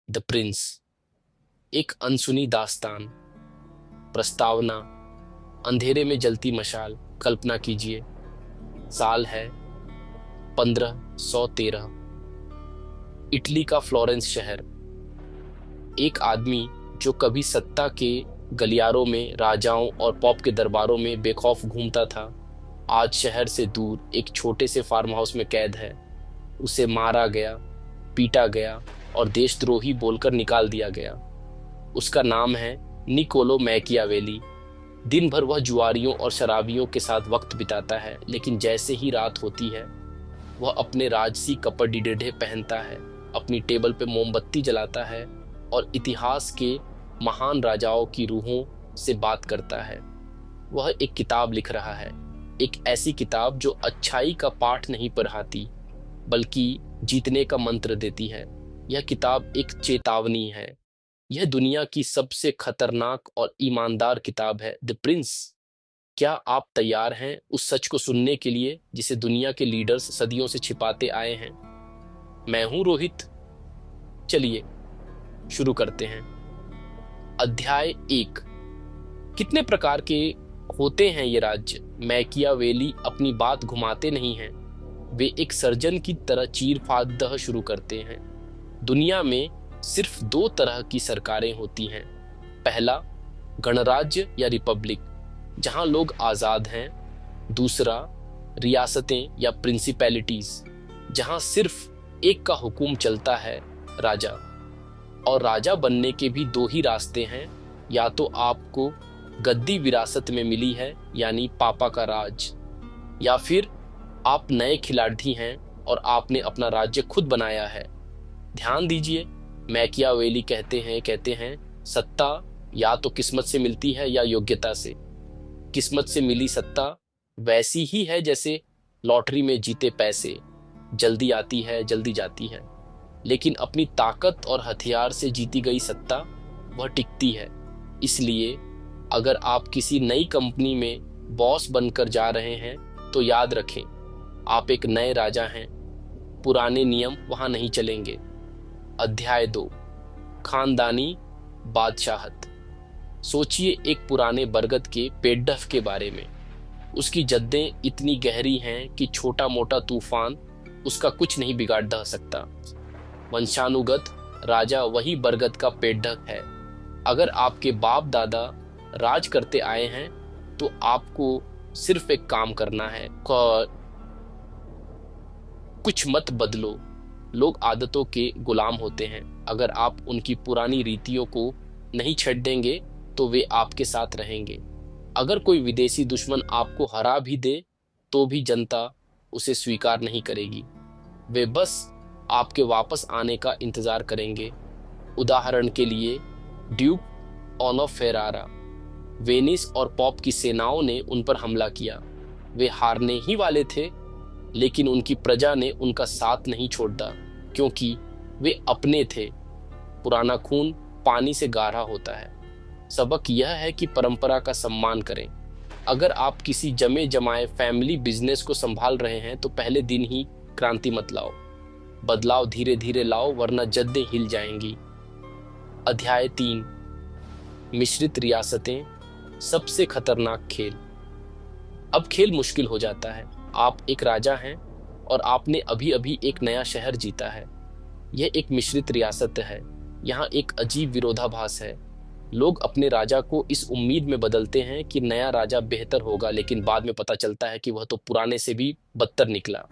The Prince, एक अनसुनी दास्तान। प्रस्तावना: अंधेरे में जलती मशाल। कल्पना कीजिए, साल है 1513। इटली का फ्लोरेंस शहर। एक आदमी जो कभी सत्ता के गलियारों में, राजाओं और पॉप के दरबारों में बेखौफ घूमता था, आज शहर से दूर एक छोटे से फार्म हाउस में कैद है। उसे मारा गया, पीटा गया और देशद्रोही बोलकर निकाल दिया गया। उसका नाम है निकोलो मैकियावेली। दिन भर वह जुआरियों और शराबियों के साथ वक्त बिताता है, लेकिन जैसे ही रात होती है वह अपने राजसी कपड़े पहनता है, अपनी टेबल पे मोमबत्ती जलाता है और इतिहास के महान राजाओं की रूहों से बात करता है। वह एक किताब लिख रहा है, एक ऐसी किताब जो अच्छाई का पाठ नहीं पढ़ाती बल्कि जीतने का मंत्र देती है। यह किताब एक चेतावनी है। यह दुनिया की सबसे खतरनाक और ईमानदार किताब है, द प्रिंस। क्या आप तैयार हैं उस सच को सुनने के लिए जिसे दुनिया के लीडर्स सदियों से छिपाते आए हैं? मैं हूं रोहित। चलिए शुरू करते हैं। अध्याय 1। कितने प्रकार के होते हैं ये राज्य? मैकियावेली अपनी बात घुमाते नहीं हैं। वे एक सर्जन की तरह चीर फाड़ दह शुरू करते हैं। दुनिया में सिर्फ 2 तरह की सरकारें होती हैं। पहला, गणराज्य या रिपब्लिक, जहां लोग आजाद हैं। दूसरा, रियासतें या प्रिंसिपैलिटीज, जहां सिर्फ एक का हुक्म चलता है, राजा। और राजा बनने के भी 2 ही रास्ते हैं। या तो आपको गद्दी विरासत में मिली है, यानी पापा का राज, या फिर आप नए खिलाड़ी हैं और आपने अपना राज्य खुद बनाया है। ध्यान दीजिए, मैकियावेली कहते हैं सत्ता या तो किस्मत से मिलती है या योग्यता से। किस्मत से मिली सत्ता वैसी ही है जैसे लॉटरी में जीते पैसे, जल्दी आती है जल्दी जाती है। लेकिन अपनी ताकत और हथियार से जीती गई सत्ता वह टिकती है। इसलिए अगर आप किसी नई कंपनी में बॉस बनकर जा रहे हैं तो याद रखें, आप एक नए राजा हैं। पुराने नियम वहां नहीं चलेंगे। अध्याय 2। खानदानी बादशाहत। सोचिए एक पुराने बरगद के पेड़फ के बारे में। उसकी जद्दें इतनी गहरी हैं कि छोटा मोटा तूफान उसका कुछ नहीं बिगाड़ द सकता। वंशानुगत राजा वही बरगद का पेड़फ है। अगर आपके बाप दादा राज करते आए हैं तो आपको सिर्फ एक काम करना है, कुछ मत बदलो। लोग आदतों के गुलाम होते हैं। अगर आप उनकी पुरानी रीतियों को नहीं छेड़ देंगे तो वे आपके साथ रहेंगे। अगर कोई विदेशी दुश्मन आपको हरा भी दे तो भी जनता उसे स्वीकार नहीं करेगी। वे बस आपके वापस आने का इंतजार करेंगे। उदाहरण के लिए ड्यूक ऑफ फेरारा, वेनिस और पॉप की सेनाओं ने उन पर हमला किया। वे हारने ही वाले थे, लेकिन उनकी प्रजा ने उनका साथ नहीं छोड़ा, क्योंकि वे अपने थे। पुराना खून पानी से गाढ़ा होता है। सबक यह है कि परंपरा का सम्मान करें। अगर आप किसी जमे जमाए फैमिली बिजनेस को संभाल रहे हैं तो पहले दिन ही क्रांति मत लाओ। बदलाव धीरे धीरे लाओ, वरना जद्दें हिल जाएंगी। अध्याय 3। मिश्रित रियासतें, सबसे खतरनाक खेल। अब खेल मुश्किल हो जाता है। आप एक राजा हैं और आपने अभी अभी एक नया शहर जीता है। यह एक मिश्रित रियासत है। यहाँ एक अजीब विरोधाभास है। लोग अपने राजा को इस उम्मीद में बदलते हैं कि नया राजा बेहतर होगा, लेकिन बाद में पता चलता है कि वह तो पुराने से भी बदतर निकला।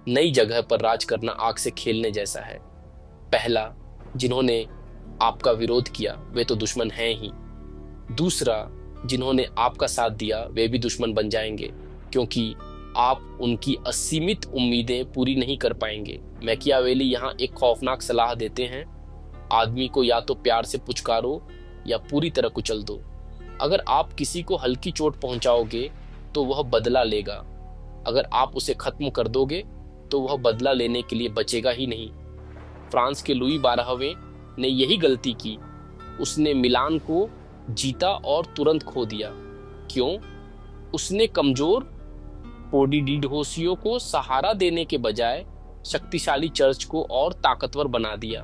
नई जगह पर राज करना आग से खेलने जैसा है। पहला, जिन्होंने आपका विरोध किया वे तो दुश्मन हैं ही। दूसरा, जिन्होंने आपका साथ दिया वे भी दुश्मन बन जाएंगे, क्योंकि आप उनकी असीमित उम्मीदें पूरी नहीं कर पाएंगे। मैकियावेली यहाँ एक खौफनाक सलाह देते हैं, आदमी को या तो प्यार से पुचकारो या पूरी तरह कुचल दो। अगर आप किसी को हल्की चोट पहुंचाओगे तो वह बदला लेगा। अगर आप उसे खत्म कर दोगे तो वह बदला लेने के लिए बचेगा ही नहीं। फ्रांस के लुई 12वें ने यही गलती की। उसने मिलान को जीता और तुरंत खो दिया। क्यों? उसने कमजोर पोडिडिडोसियो को सहारा देने के बजाय शक्तिशाली चर्च को और ताकतवर बना दिया।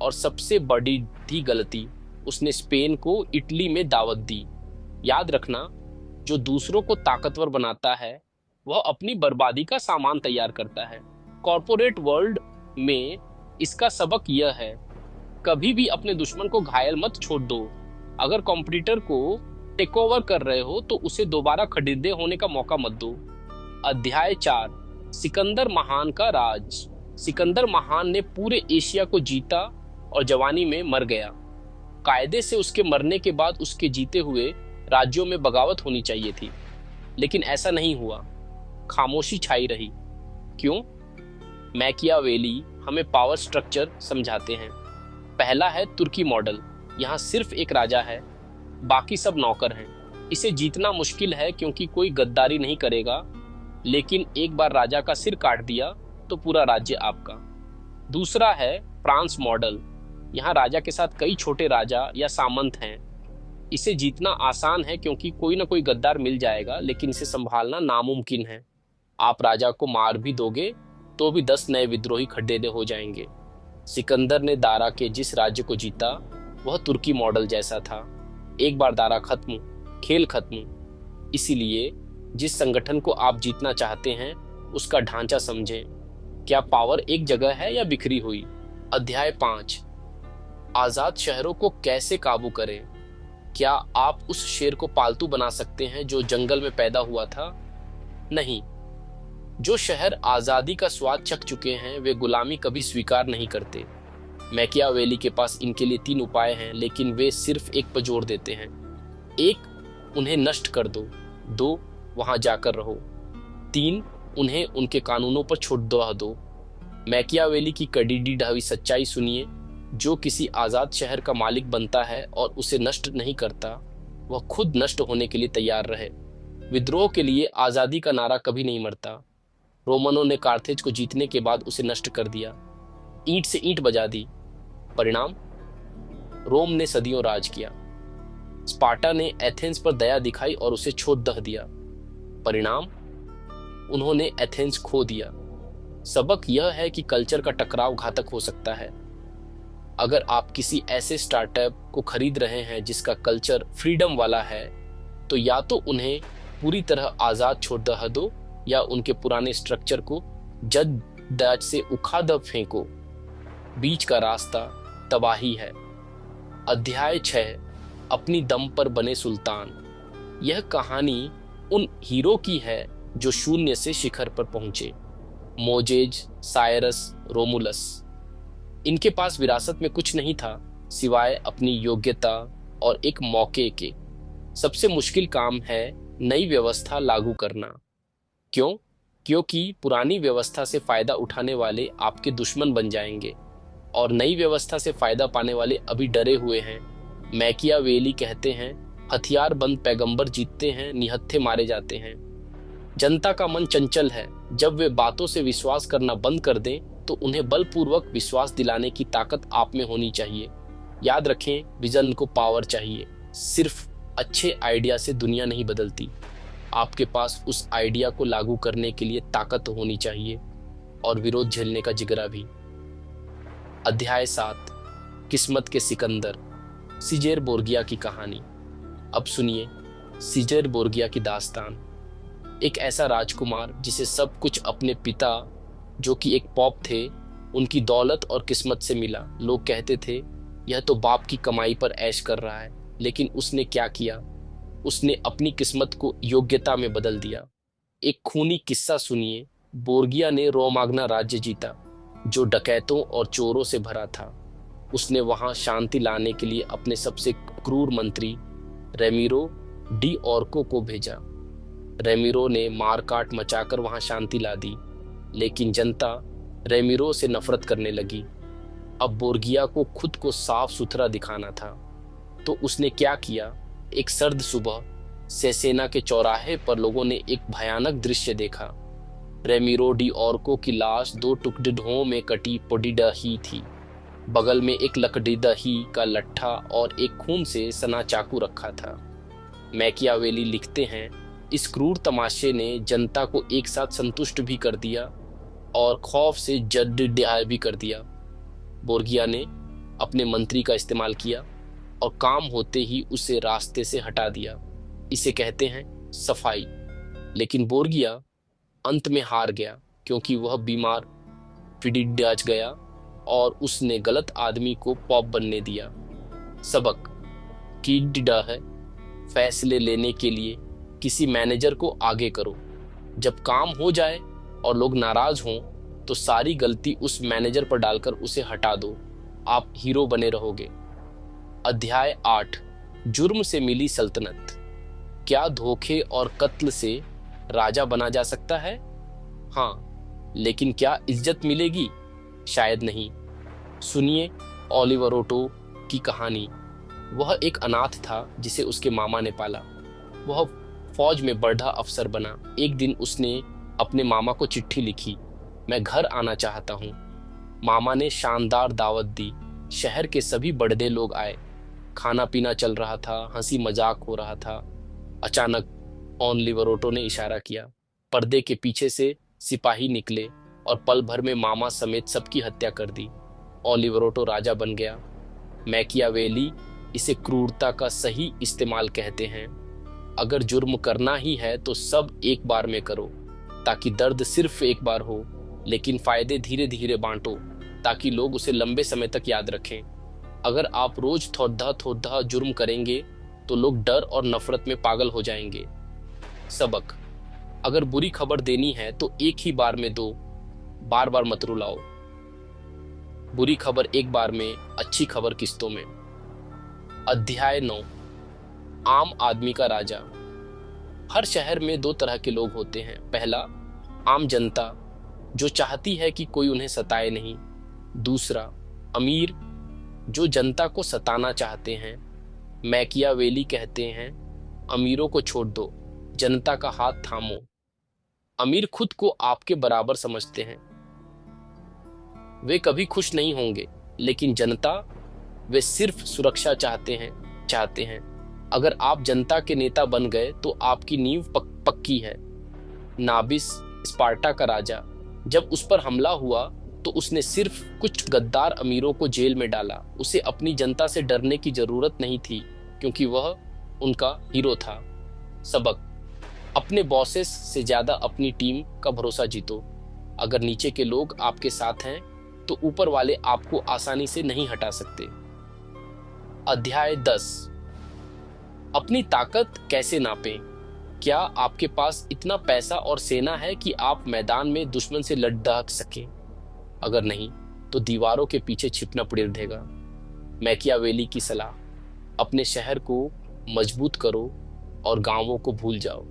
और सबसे बड़ी थी गलती, उसने स्पेन को इटली में दावत दी। याद रखना, जो दूसरों को ताकतवर बनाता है वह अपनी बर्बादी का सामान तैयार करता है। कॉरपोरेट वर्ल्ड में इसका सबक यह है, कभी भी अपने दुश्मन को घायल मत छोड़ दो। अगर कॉम्पिटिटर को टेक ओवर कर रहे हो तो उसे दोबारा खरीदे होने का मौका मत दो। अध्याय 4, सिकंदर महान का राज। सिकंदर महान ने पूरे एशिया को जीता और जवानी में मर गया। कायदे से उसके मरने के बाद उसके जीते हुए राज्यों में बगावत होनी चाहिए थी, लेकिन ऐसा नहीं हुआ। खामोशी छाई रही। क्यों? मैकियावेली हमें पावर स्ट्रक्चर समझाते हैं। पहला है तुर्की मॉडल। यहाँ सिर्फ एक राजा है, बाकी सब नौकर हैं। इसे जीतना मुश्किल है क्योंकि कोई गद्दारी नहीं करेगा, लेकिन एक बार राजा का सिर काट दिया तो पूरा राज्य आपका। दूसरा है फ्रांस मॉडल। यहाँ राजा के साथ कई छोटे राजा या सामंत हैं। इसे जीतना आसान है क्योंकि कोई ना कोई गद्दार मिल जाएगा, लेकिन इसे संभालना नामुमकिन है। आप राजा को मार भी दोगे तो भी 10 नए विद्रोही खड़े हो जाएंगे। सिकंदर ने दारा के जिस राज्य को जीता वह तुर्की मॉडल जैसा था। एक बार दारा खत्म, खेल खत्म। इसीलिए जिस संगठन को आप जीतना चाहते हैं उसका ढांचा समझें। क्या पावर एक जगह है या बिखरी हुई? अध्याय 5, आजाद शहरों को कैसे काबू करें। क्या आप उस शेर को पालतू बना सकते हैं जो जंगल में पैदा हुआ था? नहीं। जो शहर आजादी का स्वाद चख चुके हैं वे गुलामी कभी स्वीकार नहीं करते। मैकियावेली के पास इनके लिए 3 उपाय हैं, लेकिन वे सिर्फ एक पर जोर देते हैं। 1, उन्हें नष्ट कर दो। 2, वहां जाकर रहो। 3, उन्हें उनके कानूनों पर छोड़ दो। मैकियावेली की कड़ीडी ढावी सच्चाई सुनिए, जो किसी आजाद शहर का मालिक बनता है और उसे नष्ट नहीं करता, वह खुद नष्ट होने के लिए तैयार रहे। विद्रोह के लिए आजादी का नारा कभी नहीं मरता। रोमनों ने कार्थेज को जीतने के बाद उसे नष्ट कर दिया, ईंट से ईंट बजा दी। परिणाम, रोम ने सदियों राज किया। स्पार्टा ने एथेंस पर दया दिखाई और उसे छोड़ दह दिया। परिणाम, उन्होंने एथेंस खो दिया। सबक यह है कि कल्चर का टकराव घातक हो सकता है। अगर आप किसी ऐसे स्टार्टअप को खरीद रहे हैं जिसका कल्चर फ्रीडम वाला है, तो या तो उन्हें पूरी तरह आजाद छोड़ दह दो या उनके पुराने स्ट्रक्चर को जद दाज से उखाड़ द फेंको। बीच का रास्ता तबाही है। अध्याय 6, अपनी दम पर बने सुल्तान। यह कहानी उन हीरो की है जो शून्य से शिखर पर पहुंचे। मोजेज, सायरस, रोमुलस। इनके पास विरासत में कुछ नहीं था सिवाय अपनी योग्यता और एक मौके के। सबसे मुश्किल काम है नई व्यवस्था लागू करना। क्यों? क्योंकि पुरानी व्यवस्था से फायदा उठाने वाले आपके दुश्मन बन जाएंगे और नई व्यवस्था से फायदा पाने वाले अभी डरे हुए हैं। मैकियावेली कहते हैं, हथियार बंद पैगंबर जीतते हैं, निहत्थे मारे जाते हैं। जनता का मन चंचल है। जब वे बातों से विश्वास करना बंद कर दें तो उन्हें बलपूर्वक विश्वास दिलाने की ताकत आप में होनी चाहिए। याद रखें, विजन को पावर चाहिए। सिर्फ अच्छे आइडिया से दुनिया नहीं बदलती। आपके पास उस आइडिया को लागू करने के लिए ताकत होनी चाहिए और विरोध झेलने का जिगरा भी। अध्याय 7, किस्मत के सिकंदर। सीजर बोर्गिया की कहानी। अब सुनिए सीजर बोर्गिया की दास्तान। एक ऐसा राजकुमार जिसे सब कुछ अपने पिता, जो कि एक पॉप थे, उनकी दौलत और किस्मत से मिला। लोग कहते थे यह तो बाप की कमाई पर ऐश कर रहा है, लेकिन उसने क्या किया? उसने अपनी किस्मत को योग्यता में बदल दिया। एक खूनी किस्सा सुनिए। बोर्गिया ने रोमाग्ना राज्य जीता, जो डकैतों और चोरों से भरा था। उसने वहां शांति लाने के लिए अपने सबसे क्रूर मंत्री रेमिरो डी ऑर्को को भेजा। रेमिरो ने मारकाट मचाकर वहां शांति ला दी, लेकिन जनता रेमिरो से नफरत करने लगी। अब बोर्गिया को खुद को साफ सुथरा दिखाना था, तो उसने क्या किया? एक सर्द सुबह सेसेना के चौराहे पर लोगों ने एक भयानक दृश्य देखा। रेमिरो डी ऑर्को की लाश 2 टुकड़ों में कटी पड़ी ही थी। बगल में एक लकड़ी दही का लट्ठा और एक खून से सना चाकू रखा था। मैकियावेली लिखते हैं, इस क्रूर तमाशे ने जनता को एक साथ संतुष्ट भी कर दिया और खौफ से जद्दोजहद भी कर दिया। बोर्गिया ने अपने मंत्री का इस्तेमाल किया और काम होते ही उसे रास्ते से हटा दिया। इसे कहते हैं सफाई। लेकिन बोर्गिया अंत में हार गया क्योंकि वह बीमार फिडिडाज गया और उसने गलत आदमी को पॉप बनने दिया। सबक: कीडिडा है फैसले लेने के लिए किसी मैनेजर को आगे करो। जब काम हो जाए और लोग नाराज हों तो सारी गलती उस मैनेजर पर डालकर उसे हटा दो। आप हीरो बने रहोगे। अध्याय 8: जुर्म से मिली सल्तनत। क्या धोखे और कत्ल से राजा बना जा सकता है? हाँ, लेकिन क्या इज्जत मिलेगी? शायद नहीं। सुनिए ओलिवरोटो की कहानी। वह एक अनाथ था जिसे उसके मामा ने पाला। वह फौज में बढ़ा अफसर बना। एक दिन उसने अपने मामा को चिट्ठी लिखी, मैं घर आना चाहता हूँ। मामा ने शानदार दावत दी। शहर के सभी बड़े लोग आए। खाना पीना चल रहा था, हंसी मजाक हो रहा था। अचानक ओलिवरोटो ने इशारा किया। पर्दे के पीछे से सिपाही निकले और पल भर में मामा समेत सबकी हत्या कर दी। ओलिवरोटो राजा बन गया। मैकियावेली इसे क्रूरता का सही इस्तेमाल कहते हैं। अगर जुर्म करना ही है तो सब एक बार में करो ताकि दर्द सिर्फ एक बार हो, लेकिन फायदे धीरे धीरे बांटो ताकि लोग उसे लंबे समय तक याद रखें। अगर आप रोज थोड़ा थोड़ा जुर्म करेंगे तो लोग डर और नफरत में पागल हो जाएंगे। सबक: अगर बुरी खबर देनी है तो एक ही बार में दो, बार बार मत रुलाओ। बुरी खबर एक बार में, अच्छी खबर किस्तों में। अध्याय 9: आम आदमी का राजा। हर शहर में दो तरह के लोग होते हैं। पहला, आम जनता जो चाहती है कि कोई उन्हें सताए नहीं। दूसरा, अमीर जो जनता को सताना चाहते हैं। मैकियावेली कहते हैं, अमीरों को छोड़ दो, जनता का हाथ थामो। अमीर खुद को आपके बराबर समझते हैं, वे कभी खुश नहीं होंगे, लेकिन जनता, वे सिर्फ सुरक्षा चाहते हैं। अगर आप जनता के नेता बन गए तो आपकी नींव पक्की है। नाबिस, स्पार्टा का राजा, जब उस पर हमला हुआ तो उसने सिर्फ कुछ गद्दार अमीरों को जेल में डाला। उसे अपनी जनता से डरने की जरूरत नहीं थी क्योंकि वह उनका हीरो था। सबक: अपने बॉसेस से ज्यादा अपनी टीम का भरोसा जीतो। अगर नीचे के लोग आपके साथ हैं तो ऊपर वाले आपको आसानी से नहीं हटा सकते। अध्याय 10: अपनी ताकत कैसे नापें। क्या आपके पास इतना पैसा और सेना है कि आप मैदान में दुश्मन से लड़ ढाक सकें? अगर नहीं तो दीवारों के पीछे छिपना पड़ेगा। मैकियावेली की सलाह: अपने शहर को मजबूत करो और गांवों को भूल जाओ।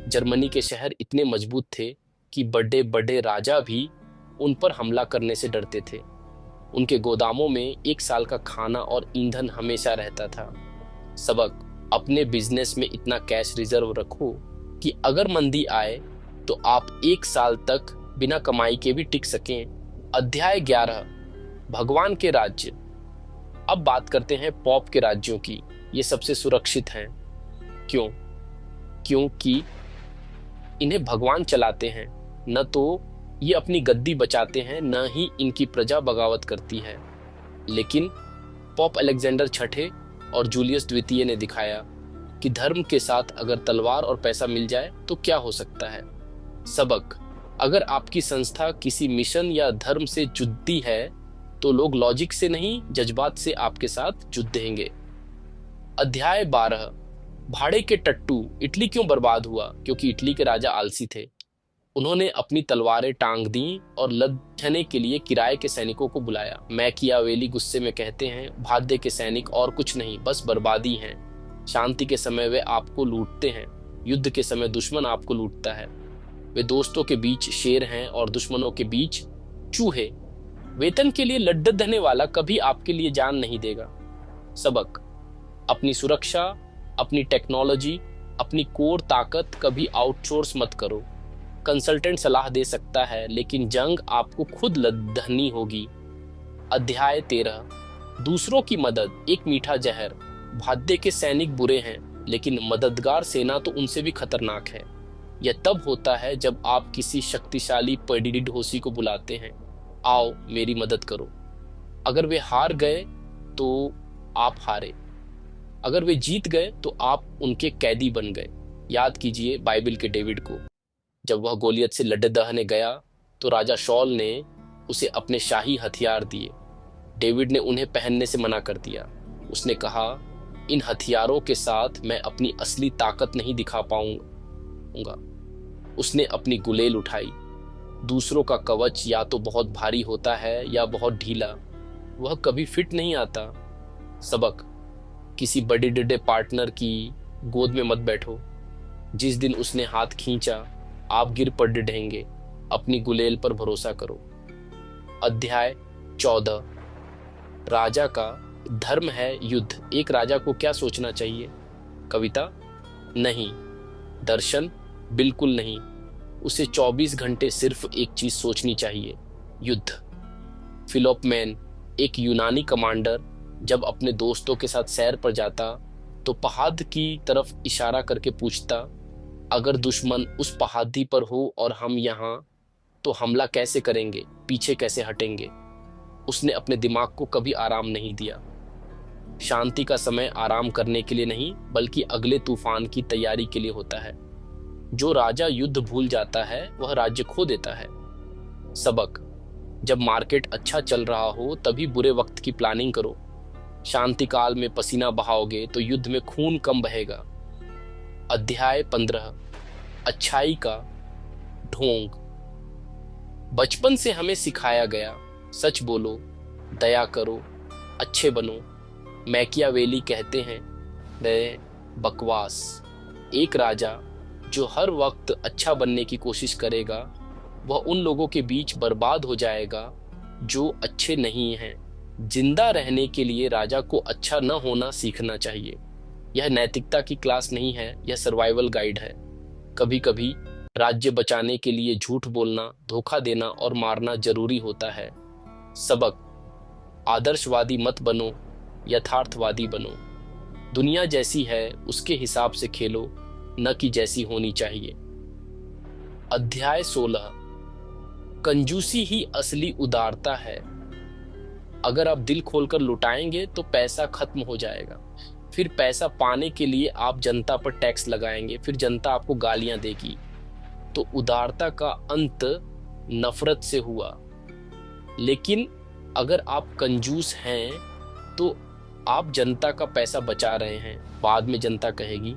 जर्मनी के शहर इतने मजबूत थे कि बड़े बड़े राजा भी उन पर हमला करने से डरते थे। उनके गोदामों में एक साल का खाना और ईंधन हमेशा रहता था। सबक: अपने बिजनेस में इतना कैश रिजर्व रखो कि अगर मंदी आए तो आप एक साल तक बिना कमाई के भी टिक सकें। अध्याय 11: भगवान के राज्य। अब बात करते हैं पॉप के राज्यों की। ये सबसे सुरक्षित हैं। क्यों? क्योंकि इन्हें भगवान चलाते हैं, न तो ये अपनी गद्दी बचाते हैं, न ही इनकी प्रजा बगावत करती है। लेकिन पॉप अलेक्जेंडर छठे और जूलियस द्वितीय ने दिखाया कि धर्म के साथ अगर तलवार और पैसा मिल जाए तो क्या हो सकता है। सबक: अगर आपकी संस्था किसी मिशन या धर्म से जुड़ती है तो लोग लॉजिक से नहीं, जज्बात से आपके साथ जुड़ेंगे। अध्याय 12: भाड़े के टट्टू। इटली क्यों बर्बाद हुआ? क्योंकि इटली के राजा आलसी थे। उन्होंने अपनी तलवारें टांग दी और लड़ने के लिए किराए के सैनिकों को बुलाया। मैकियावेली गुस्से में कहते हैं, भाद्य के सैनिक और कुछ नहीं, बस बर्बादी हैं। शांति के समय वे आपको लूटते हैं, युद्ध के समय दुश्मन आपको लूटता है। वे दोस्तों के बीच शेर हैं और दुश्मनों के बीच चूहे। वेतन के लिए लड़ने वाला कभी आपके लिए जान नहीं देगा। सबक: अपनी सुरक्षा, अपनी टेक्नोलॉजी, अपनी कोर ताकत कभी आउटसोर्स मत करो। कंसल्टेंट सलाह दे सकता है, लेकिन जंग आपको खुद लड़नी होगी। अध्याय 13: दूसरों की मदद एक मीठा जहर। भाद्य के सैनिक बुरे हैं, लेकिन मददगार सेना तो उनसे भी खतरनाक है। यह तब होता है जब आप किसी शक्तिशाली पडिडिडोसी को बुलाते हैं, आओ मेरी मदद करो। अगर वे हार गए तो आप हारे, अगर वे जीत गए तो आप उनके कैदी बन गए। याद कीजिए बाइबल के डेविड को। जब वह गोलियत से लड़ने दहने गया तो राजा शॉल ने उसे अपने शाही हथियार दिए। डेविड ने उन्हें पहनने से मना कर दिया। उसने कहा, इन हथियारों के साथ मैं अपनी असली ताकत नहीं दिखा पाऊंगा। उसने अपनी गुलेल उठाई। दूसरों का कवच या तो बहुत भारी होता है या बहुत ढीला, वह कभी फिट नहीं आता। सबक, किसी बड़े डिडे पार्टनर की गोद में मत बैठो। जिस दिन उसने हाथ खींचा आप गिर पड़ डिढेंगे। अपनी गुलेल पर भरोसा करो। अध्याय 14। राजा का धर्म है युद्ध। एक राजा को क्या सोचना चाहिए? कविता? नहीं। दर्शन? बिल्कुल नहीं। उसे 24 घंटे सिर्फ एक चीज सोचनी चाहिए, युद्ध। फिलोपमैन, एक यूनानी कमांडर, जब अपने दोस्तों के साथ सैर पर जाता तो पहाड़ की तरफ इशारा करके पूछता, अगर दुश्मन उस पहाड़ी पर हो और हम यहाँ, तो हमला कैसे करेंगे, पीछे कैसे हटेंगे? उसने अपने दिमाग को कभी आराम नहीं दिया। शांति का समय आराम करने के लिए नहीं, बल्कि अगले तूफान की तैयारी के लिए होता है। जो राजा युद्ध भूल जाता है वह राज्य खो देता है। सबक, जब मार्केट अच्छा चल रहा हो तभी बुरे वक्त की प्लानिंग करो। शांति काल में पसीना बहाओगे तो युद्ध में खून कम बहेगा। अध्याय 15। अच्छाई का ढोंग। बचपन से हमें सिखाया गया, सच बोलो, दया करो, अच्छे बनो। मैकियावेली कहते हैं, बकवास। एक राजा जो हर वक्त अच्छा बनने की कोशिश करेगा वह उन लोगों के बीच बर्बाद हो जाएगा जो अच्छे नहीं हैं। जिंदा रहने के लिए राजा को अच्छा न होना सीखना चाहिए। यह नैतिकता की क्लास नहीं है, यह सर्वाइवल गाइड है। कभी कभी राज्य बचाने के लिए झूठ बोलना, धोखा देना और मारना जरूरी होता है। सबक, आदर्शवादी मत बनो, यथार्थवादी बनो। दुनिया जैसी है उसके हिसाब से खेलो, न कि जैसी होनी चाहिए। अध्याय 16। कंजूसी ही असली उदारता है। अगर आप दिल खोलकर लुटाएंगे तो पैसा खत्म हो जाएगा। फिर पैसा पाने के लिए आप जनता पर टैक्स लगाएंगे, फिर जनता आपको गालियां देगी। तो उदारता का अंत नफरत से हुआ। लेकिन अगर आप कंजूस हैं तो आप जनता का पैसा बचा रहे हैं। बाद में जनता कहेगी,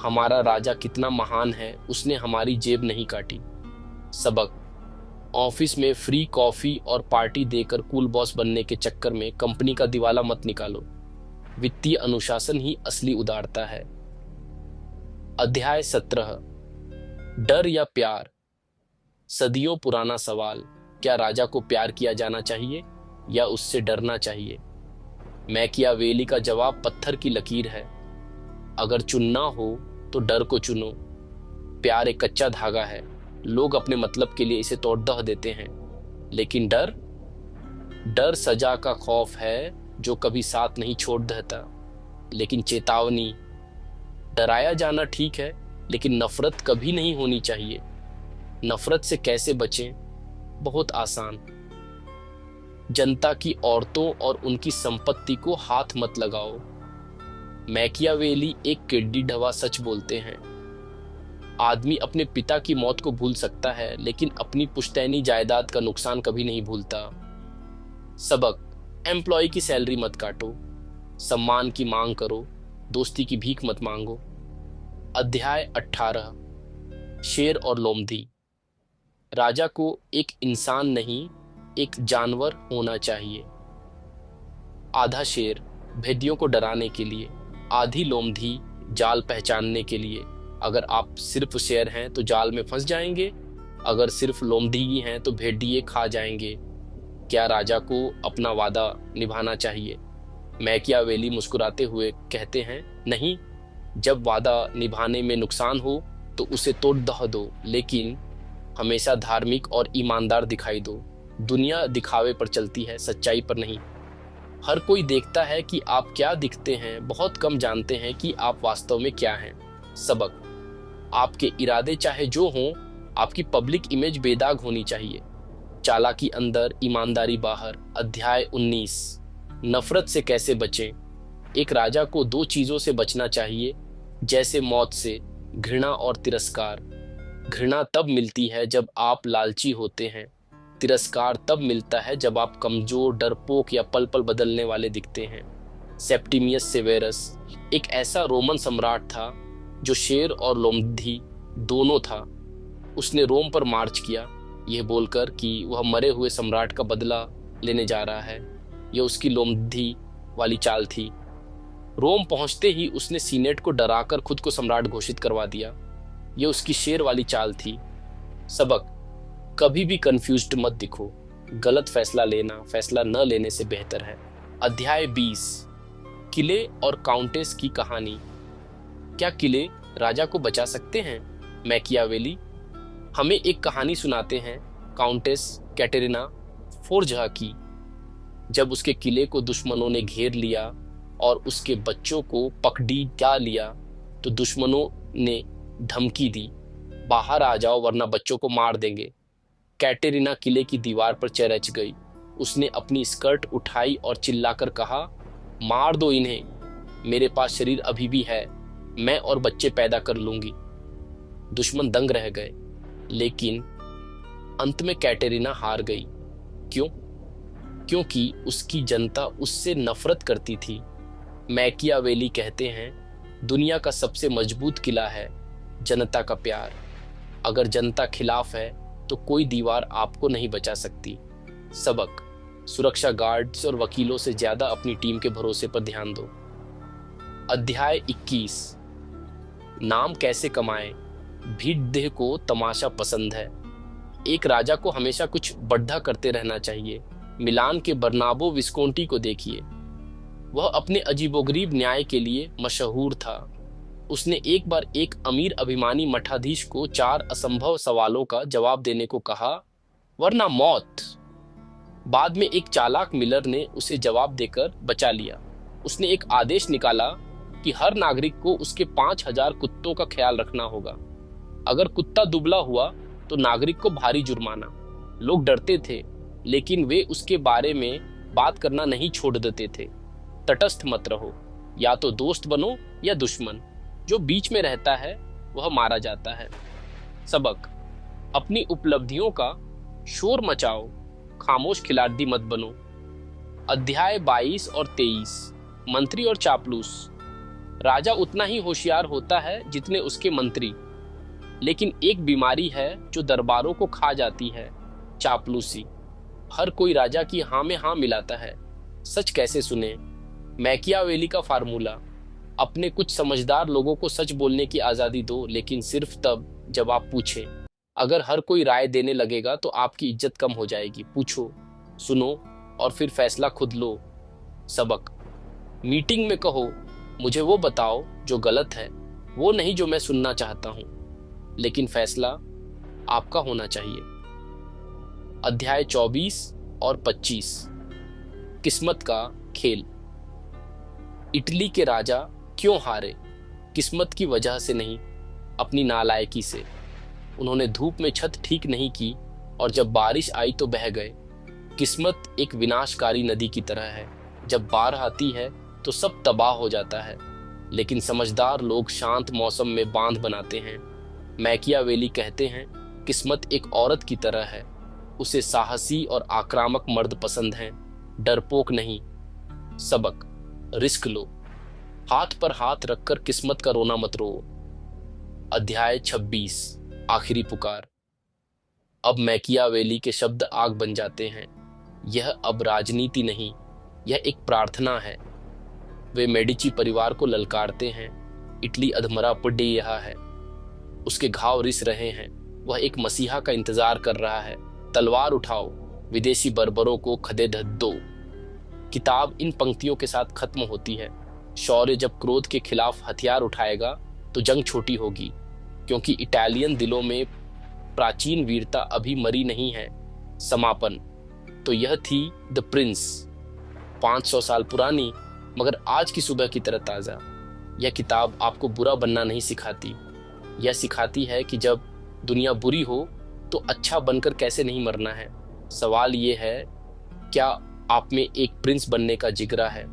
हमारा राजा कितना महान है, उसने हमारी जेब नहीं काटी। सबक, ऑफिस में फ्री कॉफी और पार्टी देकर कूल बॉस बनने के चक्कर में कंपनी का दिवाला मत निकालो। वित्तीय अनुशासन ही असली उदारता है। अध्याय 17। डर या प्यार। सदियों पुराना सवाल, क्या राजा को प्यार किया जाना चाहिए या उससे डरना चाहिए? मैकियावेली का जवाब पत्थर की लकीर है। अगर चुनना हो तो डर को चुनो। प्यार एक कच्चा धागा है, लोग अपने मतलब के लिए इसे तोड़ दह देते हैं। लेकिन डर सजा का खौफ है जो कभी साथ नहीं छोड़ देता। लेकिन चेतावनी, डराया जाना ठीक है, लेकिन नफरत कभी नहीं होनी चाहिए। नफरत से कैसे बचें? बहुत आसान। जनता की औरतों और उनकी संपत्ति को हाथ मत लगाओ। मैकियावेली एक किड्डी ढवा सच बोलते हैं। आदमी अपने पिता की मौत को भूल सकता है, लेकिन अपनी पुश्तैनी जायदाद का नुकसान कभी नहीं भूलता। सबक, एम्प्लॉय की सैलरी मत काटो, सम्मान की मांग करो, दोस्ती की भीख मत मांगो। अध्याय 18। शेर और लोमड़ी। राजा को एक इंसान नहीं, एक जानवर होना चाहिए। आधा शेर भेड़ियों को डराने के लिए, आधी लोमड़ी जाल पहचानने के लिए। अगर आप सिर्फ शेर हैं तो जाल में फंस जाएंगे, अगर सिर्फ लोमड़ी ही हैं तो भेड़िए खा जाएंगे। क्या राजा को अपना वादा निभाना चाहिए? मैकियावेली मुस्कुराते हुए कहते हैं, नहीं। जब वादा निभाने में नुकसान हो तो उसे तोड़ दह दो, लेकिन हमेशा धार्मिक और ईमानदार दिखाई दो। दुनिया दिखावे पर चलती है, सच्चाई पर नहीं। हर कोई देखता है कि आप क्या दिखते हैं, बहुत कम जानते हैं कि आप वास्तव में क्या हैं। सबक, आपके इरादे चाहे जो हों, आपकी पब्लिक इमेज बेदाग होनी चाहिए। चालाकी अंदर, ईमानदारी बाहर। अध्याय 19। नफरत से कैसे बचें? एक राजा को दो चीजों से बचना चाहिए, जैसे मौत से, घृणा और तिरस्कार। घृणा तब मिलती है जब आप लालची होते हैं। तिरस्कार तब मिलता है जब आप कमजोर, डरपोक या पल पल बदलने वाले दिखते हैं। सेप्टिमियस सेवेरस एक ऐसा रोमन सम्राट था जो शेर और लोमड़ी दोनों था। उसने रोम पर मार्च किया, यह बोलकर कि वह मरे हुए सम्राट का बदला लेने जा रहा है। यह उसकी लोमड़ी वाली चाल थी। रोम पहुंचते ही उसने सीनेट को डराकर खुद को सम्राट घोषित करवा दिया। यह उसकी शेर वाली चाल थी। सबक: कभी भी कंफ्यूज्ड मत दिखो। गलत फैसला लेना फैसला न लेने से बेहतर है। अध्याय 20: किले और काउंटेस की कहानी। क्या किले राजा को बचा सकते हैं? मैकियावेली हमें एक कहानी सुनाते हैं काउंटेस कैटेरिना फोर्जहा की। जब उसके किले को दुश्मनों ने घेर लिया और उसके बच्चों को पकड़ी जा लिया, तो दुश्मनों ने धमकी दी, बाहर आ जाओ वरना बच्चों को मार देंगे। कैटेरिना किले की दीवार पर चरच गई। उसने अपनी स्कर्ट उठाई और चिल्लाकर कहा, मार दो इन्हें, मेरे पास शरीर अभी भी है, मैं और बच्चे पैदा कर लूंगी। दुश्मन दंग रह गए, लेकिन अंत में कैटेरिना हार गई। क्यों? क्योंकि उसकी जनता उससे नफरत करती थी। मैकियावेली कहते हैं, दुनिया का सबसे मजबूत किला है जनता का प्यार। अगर जनता खिलाफ है तो कोई दीवार आपको नहीं बचा सकती। सबक: सुरक्षा गार्ड्स और वकीलों से ज्यादा अपनी टीम के भरोसे पर ध्यान दो। अध्याय 21: नाम कैसे कमाएं? भीड़ को तमाशा पसंद है। एक राजा को हमेशा कुछ बढ़ा करते रहना चाहिए। मिलान के बर्नाबो विस्कोंटी को देखिए, वह अपने अजीबोगरीब न्याय के लिए मशहूर था। उसने एक बार एक अमीर अभिमानी मठाधीश को 4 असंभव सवालों का जवाब देने को कहा, वरना मौत। बाद में एक चालाक मिलर ने उसे जवाब देकर बचा लिया। उसने एक आदेश निकाला कि हर नागरिक को उसके 5000 कुत्तों का ख्याल रखना होगा। अगर कुत्ता दुबला हुआ तो नागरिक को भारी जुर्माना। लोग डरते थे, लेकिन वे उसके बारे में बात करना नहीं छोड़ देते थे। तटस्थ मत रहो, या तो दोस्त बनो या दुश्मन। जो बीच में रहता है वह मारा जाता है। सबक: अपनी उपलब्धियों का शोर मचाओ, खामोश खिलाड़ी मत बनो। अध्याय 22 और 23: मंत्री और चापलूस। राजा उतना ही होशियार होता है जितने उसके मंत्री, लेकिन एक बीमारी है जो दरबारों को खा जाती है, चापलूसी। हर कोई राजा की हाँ में हाँ मिलाता है। सच कैसे सुने? मैकियावेली का फार्मूला: अपने कुछ समझदार लोगों को सच बोलने की आजादी दो, लेकिन सिर्फ तब जब आप पूछें। अगर हर कोई राय देने लगेगा तो आपकी इज्जत कम हो जाएगी। पूछो, सुनो और फिर फैसला खुद लो। सबक: मीटिंग में कहो, मुझे वो बताओ जो गलत है, वो नहीं जो मैं सुनना चाहता हूं, लेकिन फैसला आपका होना चाहिए। अध्याय 24 और 25: किस्मत का खेल। इटली के राजा क्यों हारे? किस्मत की वजह से नहीं, अपनी नालायकी से। उन्होंने धूप में छत ठीक नहीं की और जब बारिश आई तो बह गए। किस्मत एक विनाशकारी नदी की तरह है, जब बाढ़ आती है तो सब तबाह हो जाता है, लेकिन समझदार लोग शांत मौसम में बांध बनाते हैं। मैकियावेली कहते हैं, किस्मत एक औरत की तरह है, उसे साहसी और आक्रामक मर्द पसंद हैं, डरपोक नहीं। सबक: रिस्क लो, हाथ पर हाथ रखकर किस्मत का रोना मत रो। अध्याय 26: आखिरी पुकार। अब मैकियावेली के शब्द आग बन जाते हैं। यह अब राजनीति नहीं, यह एक प्रार्थना है। वे मेडिची परिवार को ललकारते हैं। इटली अधमरा पड़े यह है, उसके घाव रिस रहे हैं। वह एक मसीहा का इंतजार कर रहा है। तलवार उठाओ, विदेशी बर्बरों को खदेड़ दो। किताब इन पंक्तियों के साथ खत्म होती है। शौर्य जब क्रोध के खिलाफ हथियार उठाएगा तो जंग छोटी होगी, क्योंकि इटालियन दिलों में प्राचीन वीरता अभी मरी नहीं है। समापन। तो यह थी द प्रिंस, 500 साल पुरानी मगर आज की सुबह की तरह ताज़ा। यह किताब आपको बुरा बनना नहीं सिखाती, यह सिखाती है कि जब दुनिया बुरी हो तो अच्छा बनकर कैसे नहीं मरना है। सवाल ये है, क्या आप में एक प्रिंस बनने का जिगरा है,